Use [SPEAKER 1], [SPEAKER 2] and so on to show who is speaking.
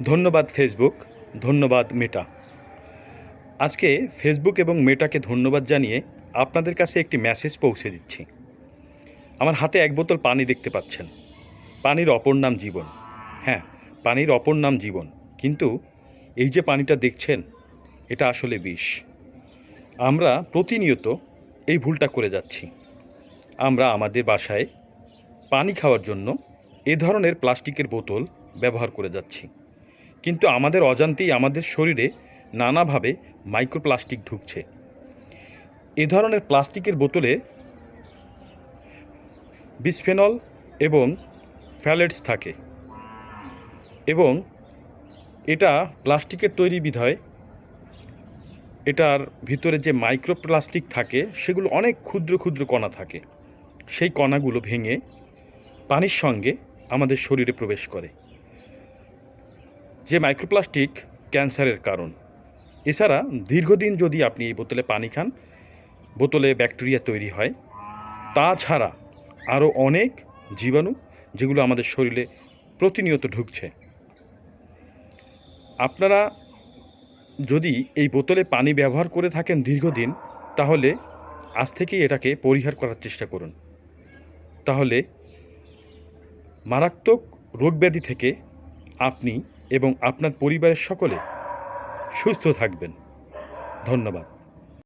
[SPEAKER 1] ধন্যবাদ ফেসবুক, ধন্যবাদ মেটা। আজকে ফেসবুক এবং মেটাকে ধন্যবাদ জানিয়ে আপনাদের কাছে একটি মেসেজ পৌঁছে দিচ্ছি। আমার হাতে এক বোতল পানি দেখতে পাচ্ছেন। পানির অপর নাম জীবন। হ্যাঁ, পানির অপর নাম জীবন। কিন্তু এই যে পানিটা দেখছেন, এটা আসলে বিষ। আমরা প্রতিনিয়ত এই ভুলটা করে যাচ্ছি। আমরা আমাদের বাসায় পানি খাওয়ার জন্য এ ধরনের প্লাস্টিকের বোতল ব্যবহার করে যাচ্ছি। কিন্তু আমাদের অজান্তেই আমাদের শরীরে নানাভাবে মাইক্রোপ্লাস্টিক ঢুকছে। এ ধরনের প্লাস্টিকের বোতলে বিসফেনল এবং ফ্যালেটস থাকে এবং এটা প্লাস্টিকের তৈরি বিধায় এটার ভিতরে যে মাইক্রোপ্লাস্টিক থাকে সেগুলো অনেক ক্ষুদ্র ক্ষুদ্র কণা থাকে। সেই কণাগুলো ভেঙে পানির সঙ্গে আমাদের শরীরে প্রবেশ করে। যে মাইক্রোপ্লাস্টিক ক্যান্সারের কারণ। এছাড়া দীর্ঘদিন যদি আপনি এই বোতলে পানি খান, বোতলে ব্যাকটেরিয়া তৈরি হয়। তাছাড়া আরও অনেক জীবাণু যেগুলো আমাদের শরীরে প্রতিনিয়ত ঢুকছে। আপনারা যদি এই বোতলে পানি ব্যবহার করে থাকেন দীর্ঘদিন, তাহলে আজ থেকেই এটাকে পরিহার করার চেষ্টা করুন। তাহলে মারাত্মক রোগব্যাধি থেকে আপনি এবং আপনার পরিবারের সকলে সুস্থ থাকবেন। ধন্যবাদ।